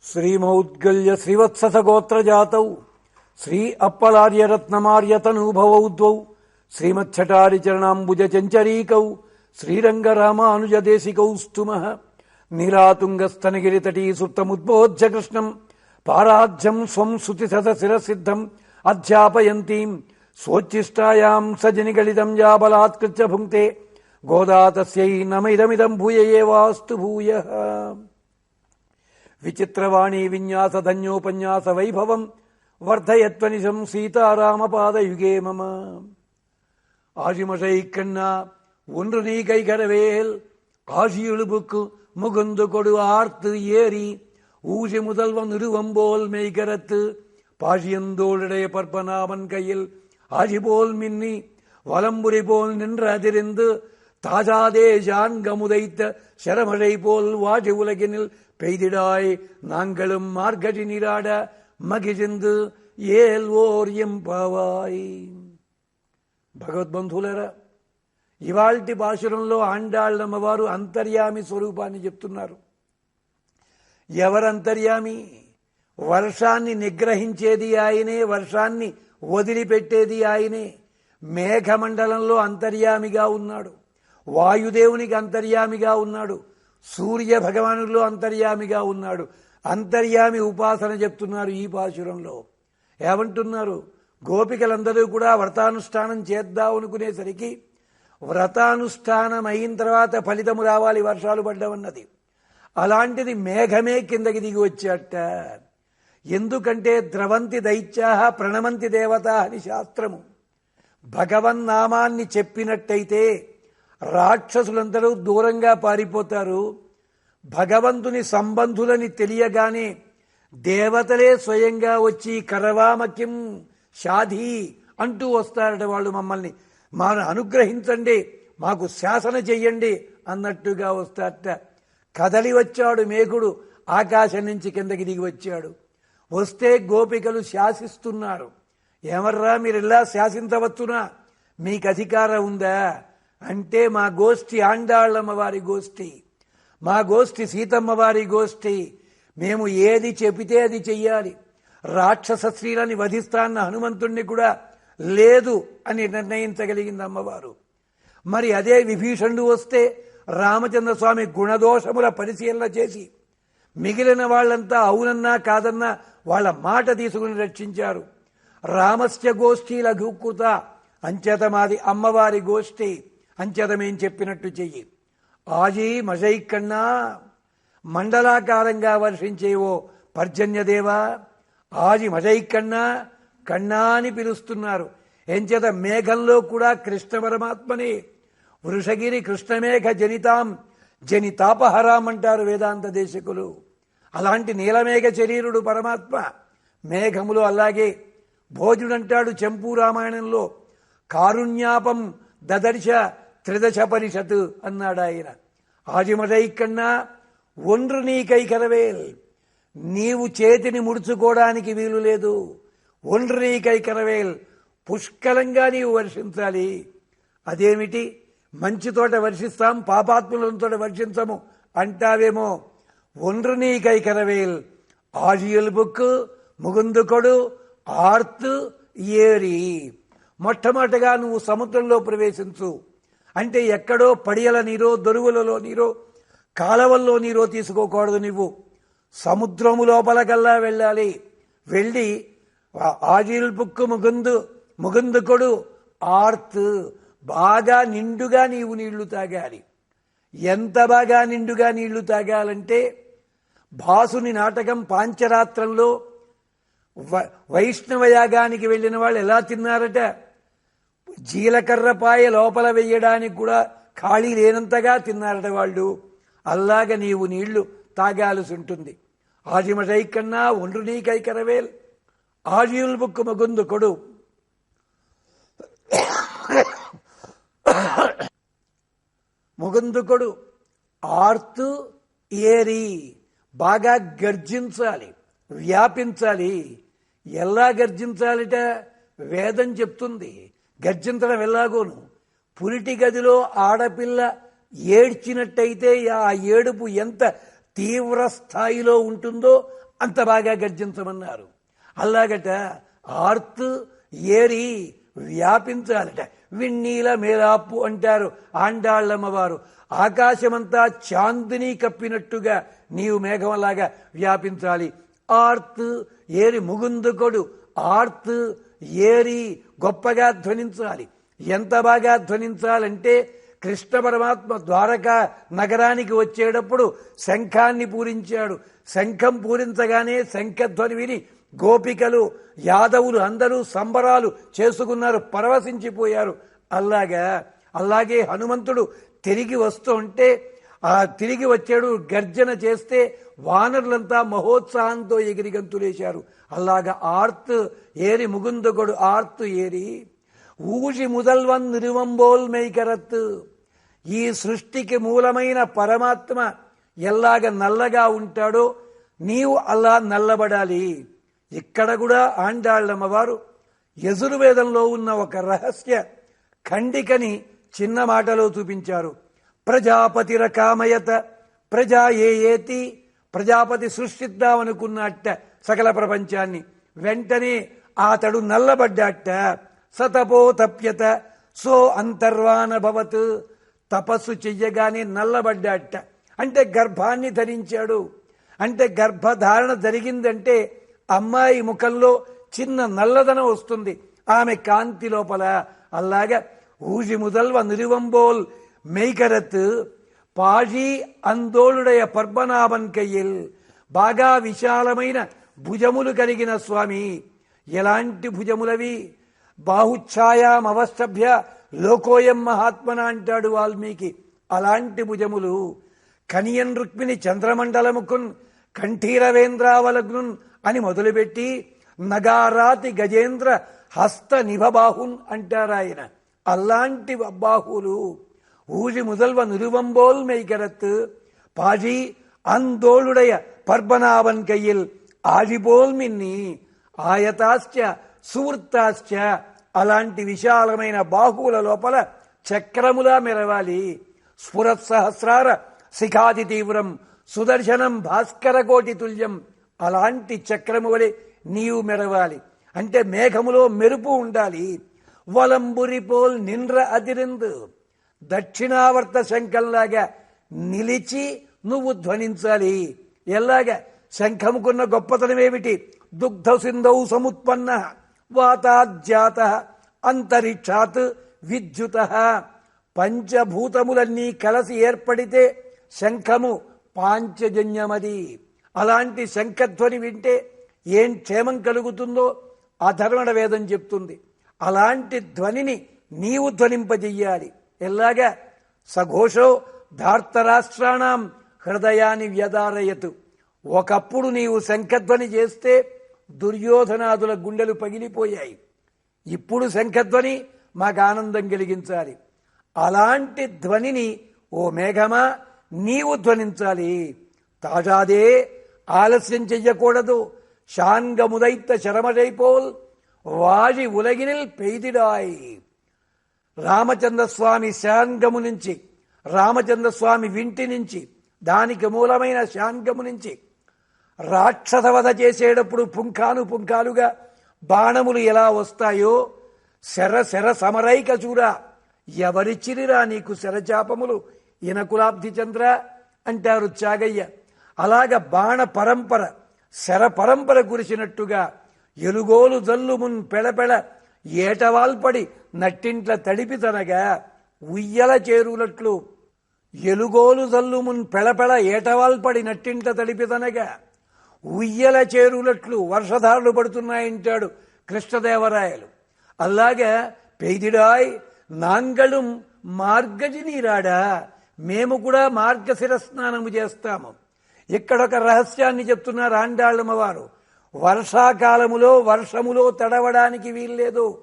శ్రీమౌద్గల్య శ్రీవత్ససగోత్రజాతౌ శ్రీ అప్పలార్యరత్నమార్యతనూభవౌ ద్వౌ శ్రీమచ్చటారిచరణాంబుజచంచరీకౌ శ్రీరంగరామానుజదేశికౌ స్తుమః నీలాతుంగస్తనగిరితటీ సుప్తముద్బోధ్య కృష్ణం పారాధ్యం స్వం శృతిశతశిరసిద్ధం అధ్యాపయంతీం స్వోచ్ఛిష్టాయాం సజనిగళితం యా బలాత్కృత్య భుంక్తే గోదా తస్యై నమైదమిదం భూయ ఏవాస్తు భూయః. విచిత్రవాణీ విన్యాసధన్యోపన్యాస వైభవం వర్ధయత్వనిశం సీతారామపాదయుగే మమ. ஆழிமழைக்கண்ணா ஒன்று நீ கைகரவேல் ஆழியெழுபுக்கு முகுந்து கொடு ஆர்த்து ஏறி ஊசி முதல்வன் நிறுவம்போல் மெய்கரத்து பாழியந்தோளுடைய பற்பனாவன் கையில் ஆழிபோல் மின்னி வலம்புரி போல் நின்ற அதிர்ந்து தாஜாதேஜான் கமுதைத்த శరమழை போல் வாழி உலகினில் பெய்திடாய் நாங்களும் மார்கழி நீராட మగిజిందు ఏల్వోర్ ఎంపావాయ్. భగవద్బంధువులరా, ఇవాల్టి భాషరంలో ఆండాళ్ళమ్మవారు అంతర్యామి స్వరూపాన్ని చెప్తున్నారు. ఎవరంతర్యామి? వర్షాన్ని నిగ్రహించేది ఆయనే, వర్షాన్ని వదిలిపెట్టేది ఆయనే. మేఘమండలంలో అంతర్యామిగా ఉన్నాడు, వాయుదేవునికి అంతర్యామిగా ఉన్నాడు, సూర్య భగవానుల్లో అంతర్యామిగా ఉన్నాడు. అంతర్యామి ఉపాసన చెప్తున్నారు ఈ పాశురంలో. ఏమంటున్నారు? గోపికలందరూ కూడా వ్రతానుష్ఠానం చేద్దాం అనుకునేసరికి వ్రతానుష్ఠానం అయిన తర్వాత ఫలితము రావాలి, వర్షాలు పడ్డమన్నది. అలాంటిది మేఘమే కిందకి దిగి వచ్చాట. ఎందుకంటే ద్రవంతి దైత్యా ప్రణమంతి దేవత అని శాస్త్రము. భగవన్నామాన్ని చెప్పినట్టయితే రాక్షసులందరూ దూరంగా పారిపోతారు. భగవంతుని సంబంధులని తెలియగానే దేవతలే స్వయంగా వచ్చి కరవామకిం షాధి అంటూ వస్తారట. వాళ్ళు మమ్మల్ని అనుగ్రహించండి, మాకు శాసన చెయ్యండి అన్నట్టుగా వస్తారట. కదలి వచ్చాడు మేఘుడు, ఆకాశం నుంచి కిందకి దిగి వచ్చాడు. వస్తే గోపికలు శాసిస్తున్నారు. ఏమర్రా మీరు ఇలా శాసించవచ్చునా, మీకు అధికారం ఉందా అంటే, మా గోష్ఠి ఆండాళ్ళమ్మ వారి గోష్ఠి, మా గోష్ఠి సీతమ్మ వారి గోష్ఠి, మేము ఏది చెబితే అది చెయ్యాలి. రాక్షస స్త్రీలని వధిస్తాన్న హనుమంతుణ్ణి కూడా లేదు అని నిర్ణయించగలిగింది అమ్మవారు. మరి అదే విభీషణుడు వస్తే రామచంద్ర స్వామి గుణదోషముల పరిశీలన చేసి మిగిలిన వాళ్ళంతా అవునన్నా కాదన్నా వాళ్ళ మాట తీసుకుని రక్షించారు. రామస్య గోష్ఠి లఘుకృత అంచేత మాది అమ్మవారి గోష్ఠి, అంచేత మేం చెప్పినట్టు చెయ్యి. ఆజీ మజైకన్నా మండలాకారంగా వర్షించేవో పర్జన్యదేవా, ఆజి మజైకన్నా కన్నా అని పిలుస్తున్నారు. ఎంచేత మేఘంలో కూడా కృష్ణ పరమాత్మని వృషగిరి కృష్ణమేఘ జనితాం జనితాపహరాం అంటారు వేదాంత దేశకులు. అలాంటి నీలమేఘ శరీరుడు పరమాత్మ. మేఘములు అలాగే. భోజుడంటాడు చెంపూ రామాయణంలో, కారుణ్యాపం దదర్శ త్రిదశ పరిషత్ అన్నాడు ఆయన. ఆజిమడైకన్నా ఒండ్రు నీ కైకరవేల్, నీవు చేతిని ముడుచుకోవడానికి వీలు లేదు. ఒండ్రు నీ కైకరవేల్, పుష్కలంగా నీవు వర్షించాలి. అదేమిటి, మంచి తోట వర్షిస్తాం, పాపాత్ములతో వర్షించము అంటావేమో. ఒండ్రు నీ కైకరవేల్ ఆజియల్ బుక్ ముగుందు కొడు ఆర్త్ ఏరి. మొట్టమొదటగా నువ్వు సముద్రంలో ప్రవేశించు అంటే ఎక్కడో పడియల నీరో, దొరువులలో నీరో, కాలవల్లో నీరో తీసుకోకూడదు. నువ్వు సముద్రము లోపలకల్లా వెళ్ళాలి. వెళ్ళి ఆజిల్ బుక్ ముగుందు కొడు ఆర్త్, బాగా నిండుగా నీవు నీళ్లు తాగాలి. ఎంత బాగా నిండుగా నీళ్లు తాగాలంటే, భాసుని నాటకం పాంచరాత్రంలో వైష్ణవ యాగానికి వెళ్ళిన వాళ్ళు ఎలా తిన్నారట, జీలకర్రపాయ లోపల వెయ్యడానికి కూడా ఖాళీ లేనంతగా తిన్నారట వాళ్ళు. అలాగ నీవు నీళ్లు తాగాల్సి ఉంటుంది. ఆజిమటై కన్నా ఒండ్రు నీ కైకరవేల్ ఆజియుల్ బుక్కు మగుందు కొడు. ముగుందు కొడు ఆర్తు ఏరి, బాగా గర్జించాలి, వ్యాపించాలి. ఎలా గర్జించాలిట వేదం చెప్తుంది. గర్జించడం ఎలాగోను, పురిటి గదిలో ఆడపిల్ల ఏడ్చినట్టయితే ఆ ఏడుపు ఎంత తీవ్ర స్థాయిలో ఉంటుందో అంత బాగా గర్జించమన్నారు. అలాగట ఆర్త్ ఏరి వ్యాపించాలట. విన్నీల మేలాపు అంటారు ఆండాళ్ళమ్మవారు. ఆకాశమంతా చాందిని కప్పినట్టుగా నీవు మేఘంలాగా వ్యాపించాలి. ఆర్త్ ఏరి ముగుందుకొడు, ఆర్త్ ఏరి గొప్పగా ధ్వనించాలి. ఎంత బాగా ధ్వనించాలంటే కృష్ణ పరమాత్మ ద్వారకా నగరానికి వచ్చేటప్పుడు శంఖాన్ని పూరించాడు. శంఖం పూరించగానే శంఖధ్వని విని గోపికలు యాదవులు అందరూ సంబరాలు చేసుకున్నారు, పరవశించిపోయారు. అలాగే హనుమంతుడు తిరిగి వస్తూ ఉంటే ఆ తిరిగి వచ్చాడు, గర్జన చేస్తే వానరులంతా మహోత్సాహంతో ఎగిరి గంతులేశారు. అలాగా ఆర్త్ ఏరి ముగుందుగొడు ఆర్త్ ఏరి ఊజి ముదల్వన్ నిరువంబోల్ మెయ్కరత్. ఈ సృష్టికి మూలమైన పరమాత్మ ఎలాగ నల్లగా ఉంటాడో నీవు అలా నల్లబడాలి. ఇక్కడ కూడా ఆండాళ్ళమ్మవారు యజుర్వేదంలో ఉన్న ఒక రహస్య ఖండికని చిన్న మాటలో చూపించారు. ప్రజాపతిర కామయత ప్రజా ఏతి. ప్రజాపతి సృష్టిద్దామనుకున్నట్ట సకల ప్రపంచాన్ని. వెంటనే అతడు నల్లబడ్డాట. సతపో తప్యత సో అంతర్వానభవత్. తపస్సు చెయ్యగానే నల్లబడ్డాట. అంటే గర్భాన్ని ధరించాడు. అంటే గర్భధారణ జరిగిందంటే అమ్మాయి ముఖంలో చిన్న నల్లదనం వస్తుంది ఆమె కాంతి లోపల. అలాగా ఊజి ముదల్వ నిరువంబోల్ మెయ్కరత్ పాజీ అందోళుడయ పద్మనాభన్ కయ్యల్. బాగా విశాలమైన భుజములు కలిగిన స్వామి. ఎలాంటి భుజములవి? బాహుఛాయామవస్తభ్య లోకోయం మహాత్మన అంటాడు వాల్మీకి. అలాంటి భుజములు. కనియన్ రుక్మిణి చంద్రమండలముకున్ కంఠీరవేంద్రావలగ్నున్ అని మొదలుపెట్టి నగారాతి గజేంద్ర హస్త నిభబాహున్ అంటారాయన. అలాంటి బాహువులు. ఊజి ముదల్వ నిరువంబోల్ మెయ్కరత్ పాజీ అందోళుడయ పద్మనాభన్ కయ్యల్ ఆజిబోల్ మిన్ని ఆయతాశ్చ సువృత్తాశ్చ. అలాంటి విశాలమైన బాహువుల లోపల చక్రములా మెరవాలి. స్ఫురత్ సహస్రార శిఖాది తీవ్రం సుదర్శనం భాస్కర కోటి తుల్యం. అలాంటి చక్రము వలె నీవు మెరవాలి. అంటే మేఘములో మెరుపు ఉండాలి. వలంబురిపోల్ నిండ్ర అదిరిందు. దక్షిణావర్త శంఖంలాగా నిలిచి నువ్వు ధ్వనించాలి. ఎలాగా? శంఖముకున్న గొప్పతనం ఏమిటి? దుగ్ధ సింధౌ సముత్పన్న వాతాజ్జాత అంతరిక్షాత్ విద్యుత. పంచభూతములన్నీ కలసి ఏర్పడితే శంఖము పాంచజన్యమది. అలాంటి శంఖధ్వని వింటే ఏం క్షేమం కలుగుతుందో అధర్వణ వేదం చెప్తుంది. అలాంటి ధ్వనిని నీవు ధ్వనింపజెయ్యాలి. ఎలాగా? సఘోషో ధార్తరాష్ట్రాణం హృదయాన్ని వ్యదారయతు. ఒకప్పుడు నీవు శంఖధ్వని చేస్తే దుర్యోధనాదుల గుండెలు పగిలిపోయాయి. ఇప్పుడు శంఖధ్వని మాకు ఆనందం కలిగించాలి. అలాంటి ధ్వనిని ఓ మేఘమా నీవు ధ్వనించాలి. తాజాదే ఆలస్యం చెయ్యకూడదు. షాన్గముదైత శరమజైపోల్ వాజి ఉలగినిల్ పెయిదిడాయ్. రామచంద్రస్వామి శాంగము నుంచి, రామచంద్రస్వామి వింటి నుంచి, దానికి మూలమైన శాంగము నుంచి రాక్షసవధ చేసేటప్పుడు పుంఖాలుగా బాణములు ఎలా వస్తాయో శర సమరైక చూరా. ఎవరిచ్చిరిరా నీకు శరచాపములు ఇనకులాబ్ధి చంద్ర అంటారు చాగయ్య. అలాగ బాణ పరంపర శర పరంపర కురిసినట్టుగా ఎలుగోలు జల్లుమున్ పెళపెళ ఏటవాల్పడి నట్టింట్ల తడిపితనగా ఉయ్యల చేరులట్లు. ఎలుగోలు జల్లుమున్ పెళపెళ ఏటవాల్పడి నట్టింట్ల తడిపితనగా ఉయ్యల చేరులట్లు వర్షధారలు పడుతున్నాయంటాడు కృష్ణదేవరాయలు. అలాగా పెయిదిడాయ్ నాంగళం మార్గజి నీరాడా. మేము కూడా మార్గశిర స్నానము చేస్తాము. ఇక్కడొక రహస్యాన్ని చెప్తున్నారు ఆండాళ్ళమ్మవారు. వర్షాకాలములో వర్షములో తడవడానికి వీల్లేదు.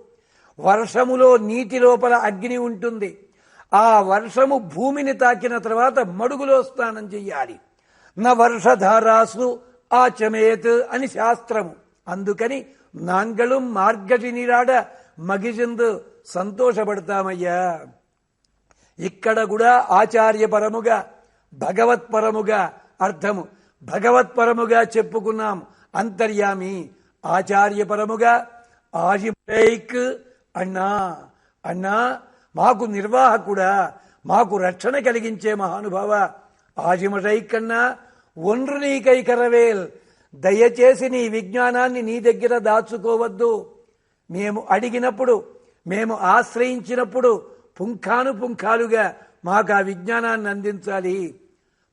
వర్షములో నీటి లోపల అగ్ని ఉంటుంది. ఆ వర్షము భూమిని తాకిన తర్వాత మడుగులో స్నానం చెయ్యాలి. న వర్షధారాసు ఆచమేత్ అని శాస్త్రము. అందుకని నాంగళం మార్గజి నీరాడ మగిజిందు సంతోషపడతామయ్యా. ఇక్కడ కూడా ఆచార్యపరముగా భగవత్పరముగా అర్థము. భగవత్పరముగా చెప్పుకున్నాం అంతర్యామి, ఆచార్యపరముగా ఆజిమైక్ అన్నా అన్నా మాకు నిర్వాహకుడా, మాకు రక్షణ కలిగించే మహానుభావ, ఆజిమటైకన్నా ఒండ్రు నీకైకరవేల్, దయచేసి నీ విజ్ఞానాన్ని నీ దగ్గర దాచుకోవద్దు. మేము అడిగినప్పుడు, మేము ఆశ్రయించినప్పుడు పుంఖానుపుంఖాలుగా మాకు ఆ విజ్ఞానాన్ని అందించాలి.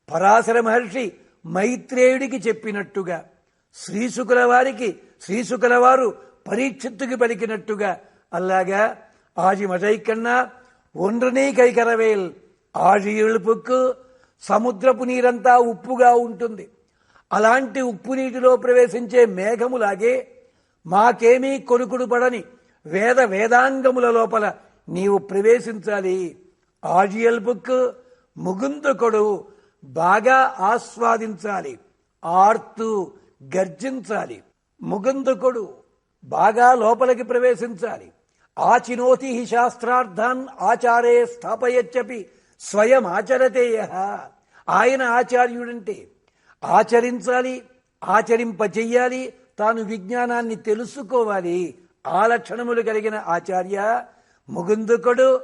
పరాశర మహర్షి మైత్రేయుడికి చెప్పినట్టుగా, శ్రీశుకుల వారు పరీక్షిత్తుకి పలికినట్టుగా, అలాగా ఆజిమటైకన్నా ఒండ్రునీ కైకరవేల్, ఆజి ఎಳುపుకు సముద్రపు నీరంతా ఉప్పుగా ఉంటుంది. అలాంటి ఉప్పు నీటిలో ప్రవేశించే మేఘములాగే మాకేమీ కొనుకుడు పడని వేదాంగముల లోపల నీవు ప్రవేశించాలి. ఆజియల్పుక్ ముగుందుకొడు, బాగా ఆస్వాదించాలి, ఆర్తు గర్జించాలి. ముగుందుకొడు బాగా లోపలికి ప్రవేశించాలి. ఆచినోతి హి శాస్త్రార్థాన్ ఆచారే స్థాపయచ్చపి స్వయం ఆచరతే యః. ఆయన ఆచార్యుడంటే ఆచరించాలి, ఆచరింపచెయ్యాలి, తాను విజ్ఞానాన్ని తెలుసుకోవాలి. ఆ లక్షణములు కలిగిన ఆచార్య ముగుందుకొడు,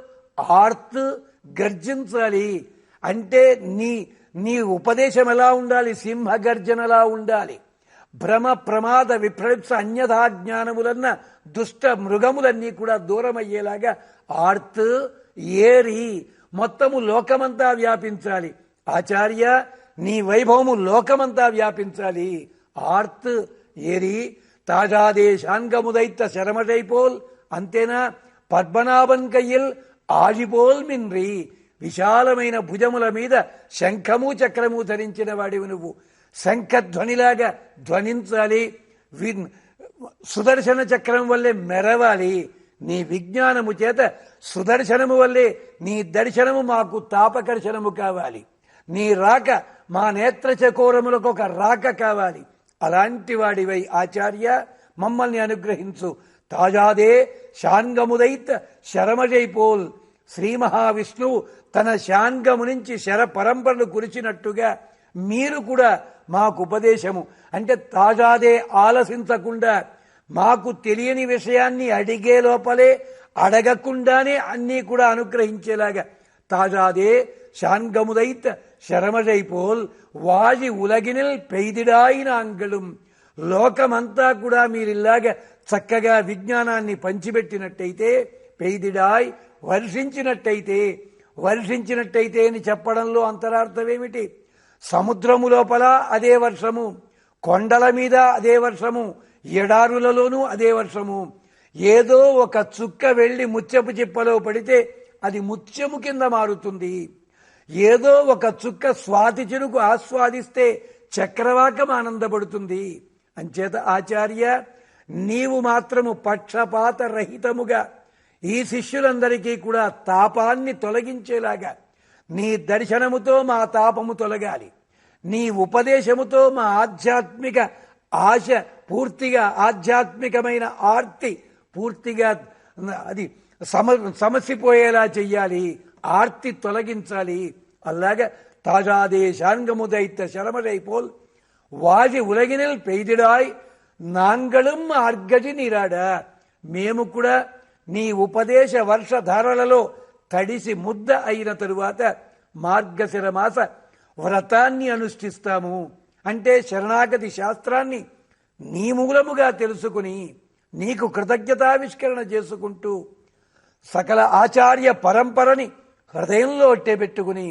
ఆర్త్ గర్జించాలి. అంటే నీ ఉపదేశం ఎలా ఉండాలి? సింహ గర్జనలా ఉండాలి. భ్రమ ప్రమాద విప్రలిప్స అన్యథా జ్ఞానములన్న దుష్ట మృగములన్నీ కూడా దూరమయ్యేలాగా ఆర్త్ ఏరి మొత్తము లోకమంతా వ్యాపించాలి. ఆచార్య నీ వైభవము లోకమంతా వ్యాపించాలి. ఆర్త్ ఏరి తాజాదేశాంగముదైత శరమటైపోల్, అంతేనా? పద్మనాభన్ కయ్యల్ ఆజిపోల్ మిన్రి, విశాలమైన భుజముల మీద శంఖము చక్రము ధరించిన వాడివి నువ్వు. శంఖధ్వనిలాగా ధ్వనించాలి, సుదర్శన చక్రం వల్లే మెరవాలి. నీ విజ్ఞానము చేత సుదర్శనము వల్లే నీ దర్శనము మాకు తాపకర్షణము కావాలి. నీ రాక మా నేత్ర చకోరములకు ఒక రాక కావాలి. అలాంటి వాడివై ఆచార్య మమ్మల్ని అనుగ్రహించు. తాజాదే శాంగముదైత్ శరమజైపోల్, శ్రీ మహావిష్ణువు తన శాంగము నుంచి శర పరంపరలు కురిచినట్టుగా మీరు కూడా మాకు ఉపదేశము అంటే తాజాదే ఆలసించకుండా, మాకు తెలియని విషయాన్ని అడిగే లోపలే అడగకుండానే అన్నీ కూడా అనుగ్రహించేలాగా తాజాదే శాంగముదైత్ శరమజైపోల్ వాజి ఉలగినిల్ పెయిదిడాయిన అంగళం. లోకమంతా కూడా మీరిలాగా చక్కగా విజ్ఞానాన్ని పంచిపెట్టినట్టయితే, పెయిదిడాయ్ వర్షించినట్టయితే అని చెప్పడంలో అంతరార్థమేమిటి? సముద్రము లోపల అదే వర్షము, కొండల మీద అదే వర్షము, ఎడారులలోనూ అదే వర్షము. ఏదో ఒక చుక్క వెళ్లి ముత్యపు చిప్పలో పడితే అది ముత్యము కింద మారుతుంది. ఏదో ఒక చుక్క స్వాతి చినుకు ఆస్వాదిస్తే చక్రవాకం ఆనందపడుతుంది. అంచేత ఆచార్య నీవు మాత్రము పక్షపాత రహితముగా ఈ శిష్యులందరికీ కూడా తాపాన్ని తొలగించేలాగా నీ దర్శనముతో మా తాపము తొలగాలి. నీ ఉపదేశముతో మా ఆధ్యాత్మిక ఆశ పూర్తిగా, ఆధ్యాత్మికమైన ఆర్తి పూర్తిగా అది సమసిపోయేలా చెయ్యాలి. ఆర్తి తొలగించాలి. అలాగా తాజాదేశాంగముదైత శరమజైపోల్ వాజి ఉలగినిల్ పెయిదిడాయ్ నాంగళం ఆర్గజి నీరాడ. మేము కూడా నీ ఉపదేశ వర్షధారలలో తడిసి ముద్ద అయిన తరువాత మార్గశిర మాస వ్రతాన్ని అనుష్ఠిస్తాము. అంటే శరణాగతి శాస్త్రాన్ని నీ మూలముగా తెలుసుకుని నీకు కృతజ్ఞతావిష్కరణ చేసుకుంటూ సకల ఆచార్య పరంపరని హృదయంలో అట్టేపెట్టుకుని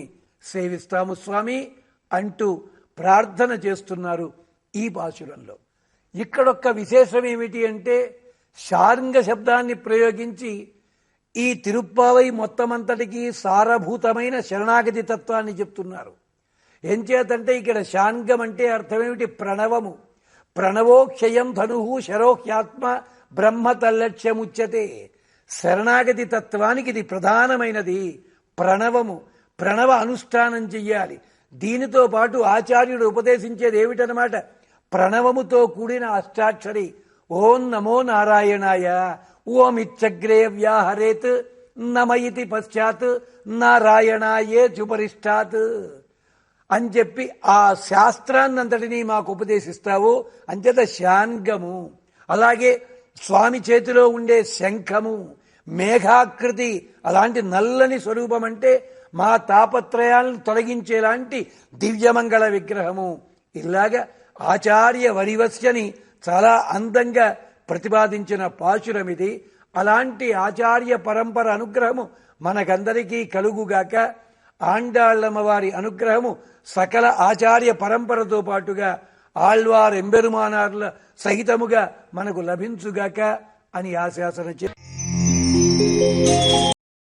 సేవిస్తాము స్వామి అంటూ ప్రార్థన చేస్తున్నారు ఈ పాశురంలో. ఇక్కడొక్క విశేషం ఏమిటి అంటే శార్ంగ శబ్దాన్ని ప్రయోగించి ఈ తిరుప్పావై మొత్తమంతటికి సారభూతమైన శరణాగతి తత్వాన్ని చెప్తున్నారు. ఎంచేతంటే ఇక్కడ శాంగం అంటే అర్థమేమిటి? ప్రణవము. ప్రణవోక్షయం ధను శరోహ్యాత్మ బ్రహ్మ తల్లక్ష్యముచ్యతే. శరణాగతి తత్వానికి ఇది ప్రధానమైనది ప్రణవము. ప్రణవ అనుష్ఠానం చెయ్యాలి. దీనితో పాటు ఆచార్యుడు ఉపదేశించేది ఏమిటనమాట? ప్రణవముతో కూడిన అష్టాక్షరి ఓం నమో నారాయణాయ, ఓమిచ్చగ్రే వ్యాహరేత్, నమ ఇతి పశ్చాత్, నారాయణాయే చుపరిష్టాత్. అని చెప్పి ఆ శాస్త్రాన్నంతటినీ మాకు ఉపదేశిస్తావు. అంచేత శాంగము, అలాగే స్వామి చేతిలో ఉండే శంఖము, మేఘాకృతి, అలాంటి నల్లని స్వరూపం అంటే మా తాపత్రయాలను తొలగించేలాంటి దివ్యమంగళ విగ్రహము. ఇలాగా ఆచార్య వరివస్యని చాలా అందంగా ప్రతిపాదించిన పాశురం ఇది. అలాంటి ఆచార్య పరంపర అనుగ్రహము మనకందరికీ కలుగుగాక. ఆండాళ్ళమ్మ వారి అనుగ్రహము సకల ఆచార్య పరంపరతో పాటుగా ఆళ్వార్ ఎంబెరుమానార్ల సహితముగా మనకు లభించుగాక అని ఆశాసన